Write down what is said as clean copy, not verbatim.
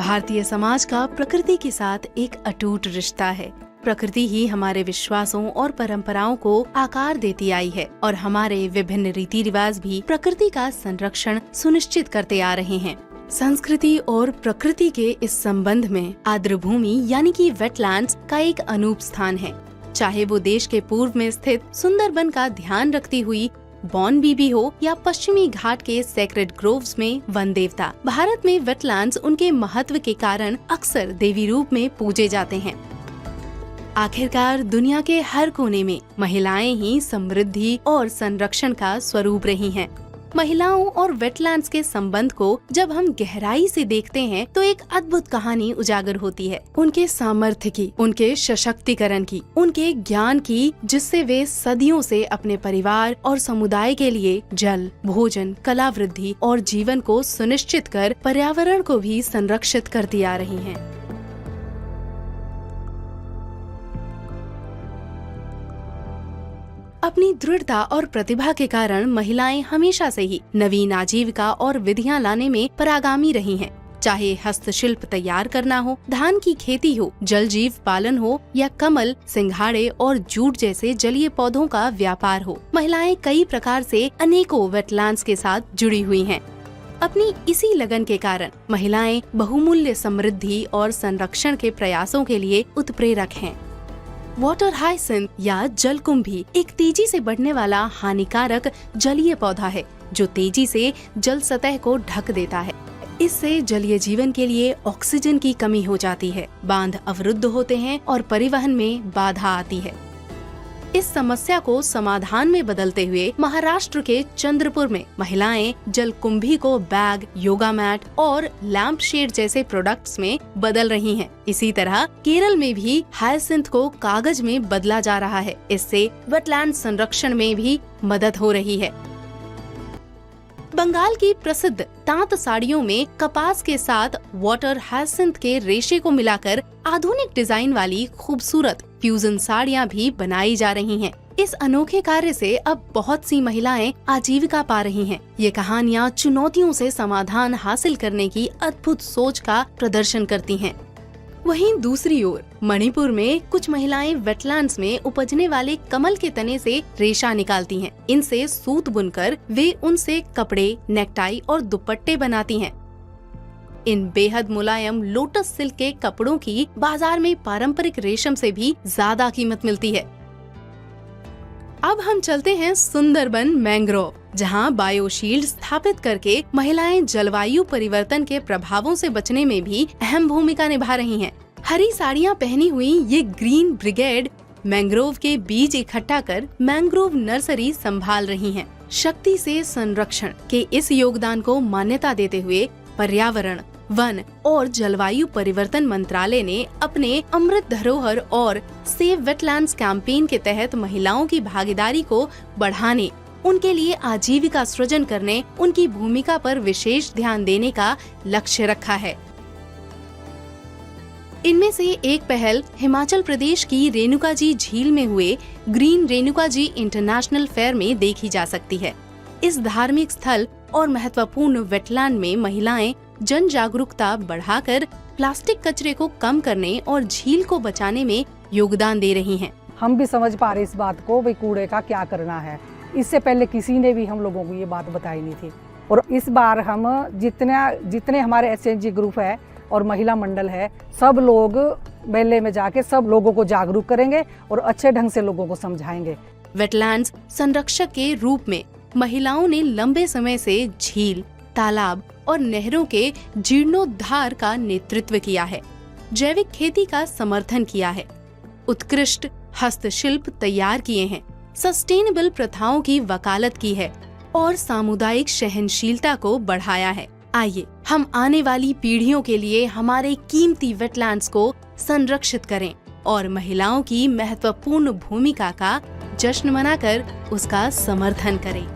भारतीय समाज का प्रकृति के साथ एक अटूट रिश्ता है। प्रकृति ही हमारे विश्वासों और परंपराओं को आकार देती आई है और हमारे विभिन्न रीति रिवाज भी प्रकृति का संरक्षण सुनिश्चित करते आ रहे हैं। संस्कृति और प्रकृति के इस संबंध में आर्द्रभूमि यानी कि वेटलैंड्स का एक अनूप स्थान है। चाहे वो देश के पूर्व में स्थित सुंदरबन का ध्यान रखती हुई बॉन बीबी हो या पश्चिमी घाट के सेक्रेड ग्रोव्स में वन देवता, भारत में वेटलैंड्स उनके महत्व के कारण अक्सर देवी रूप में पूजे जाते हैं। आखिरकार दुनिया के हर कोने में महिलाएं ही समृद्धि और संरक्षण का स्वरूप रही हैं। महिलाओं और वेटलैंड्स के संबंध को जब हम गहराई से देखते हैं तो एक अद्भुत कहानी उजागर होती है। उनके सामर्थ्य की, उनके सशक्तिकरण की, उनके ज्ञान की, जिससे वे सदियों से अपने परिवार और समुदाय के लिए जल, भोजन, कला वृद्धि और जीवन को सुनिश्चित कर पर्यावरण को भी संरक्षित करती आ रही हैं। अपनी दृढ़ता और प्रतिभा के कारण महिलाएं हमेशा से ही नवीन आजीविका और विधियां लाने में परागामी रही हैं। चाहे हस्तशिल्प तैयार करना हो, धान की खेती हो, जल जीव पालन हो या कमल, सिंघाड़े और जूट जैसे जलीय पौधों का व्यापार हो, महिलाएं कई प्रकार से अनेकों वेटलैंड्स के साथ जुड़ी हुई हैं। अपनी इसी लगन के कारण महिलाएं बहुमूल्य समृद्धि और संरक्षण के प्रयासों के लिए उत्प्रेरक हैं। वाटर हाइसिंथ या जलकुंभी एक तेजी से बढ़ने वाला हानिकारक जलीय पौधा है जो तेजी से जल सतह को ढक देता है। इससे जलीय जीवन के लिए ऑक्सीजन की कमी हो जाती है, बांध अवरुद्ध होते हैं और परिवहन में बाधा आती है। इस समस्या को समाधान में बदलते हुए महाराष्ट्र के चंद्रपुर में महिलाएं जलकुंभी को बैग, योगा मैट और लैंप शेड जैसे प्रोडक्ट्स में बदल रही हैं। इसी तरह केरल में भी हायसिंथ को कागज में बदला जा रहा है। इससे वेटलैंड संरक्षण में भी मदद हो रही है। बंगाल की प्रसिद्ध तांत साड़ियों में कपास के साथ वाटर हायसिंथ के रेशे को मिलाकर आधुनिक डिजाइन वाली खूबसूरत फ्यूजन साड़ियाँ भी बनाई जा रही हैं। इस अनोखे कार्य से अब बहुत सी महिलाएं आजीविका पा रही हैं। ये कहानियाँ चुनौतियों से समाधान हासिल करने की अद्भुत सोच का प्रदर्शन करती हैं। वहीं दूसरी ओर मणिपुर में कुछ महिलाएं वेटलैंड्स में उपजने वाले कमल के तने से रेशा निकालती हैं। इनसे सूत बुनकर वे उनसे कपड़े, नेकटाई और दुपट्टे बनाती हैं। इन बेहद मुलायम लोटस सिल्क के कपड़ों की बाजार में पारंपरिक रेशम से भी ज्यादा कीमत मिलती है। अब हम चलते हैं सुंदरबन मैंग्रोव, जहां बायोशील्ड स्थापित करके महिलाएं जलवायु परिवर्तन के प्रभावों से बचने में भी अहम भूमिका निभा रही हैं। हरी साड़ियां पहनी हुई ये ग्रीन ब्रिगेड मैंग्रोव के बीज इकट्ठा कर मैंग्रोव नर्सरी संभाल रही हैं। शक्ति से संरक्षण के इस योगदान को मान्यता देते हुए पर्यावरण, वन और जलवायु परिवर्तन मंत्रालय ने अपने अमृत धरोहर और सेव वेटलैंड्स कैंपेन के तहत महिलाओं की भागीदारी को बढ़ाने, उनके लिए आजीविका सृजन करने, उनकी भूमिका पर विशेष ध्यान देने का लक्ष्य रखा है। इनमें से एक पहल हिमाचल प्रदेश की रेणुका जी झील में हुए green Renuka ji international fair में देखी जा सकती है। इस धार्मिक स्थल और महत्वपूर्ण वेटलैंड में महिलाएं जन जागरूकता बढ़ाकर प्लास्टिक कचरे को कम करने और झील को बचाने में योगदान दे रही हैं। हम भी समझ पा रहे इस बात को, भाई कूड़े का क्या करना है। इससे पहले किसी ने भी हम लोगों को ये बात बताई नहीं थी। और इस बार हम जितने हमारे SNG ग्रुप है और महिला मंडल है, सब लोग मेले में जाके सब लोगों को जागरूक करेंगे और अच्छे ढंग से लोगों को समझाएंगे। वेटलैंड्स संरक्षक के रूप में महिलाओं ने लंबे समय से झील, तालाब और नहरों के जीर्णोद्धार का नेतृत्व किया है, जैविक खेती का समर्थन किया है, उत्कृष्ट हस्तशिल्प तैयार किए हैं, सस्टेनेबल प्रथाओं की वकालत की है और सामुदायिक सहनशीलता को बढ़ाया है। आइए हम आने वाली पीढ़ियों के लिए हमारे कीमती वेटलैंड्स को संरक्षित करें और महिलाओं की महत्वपूर्ण भूमिका का जश्न मनाकर उसका समर्थन करें।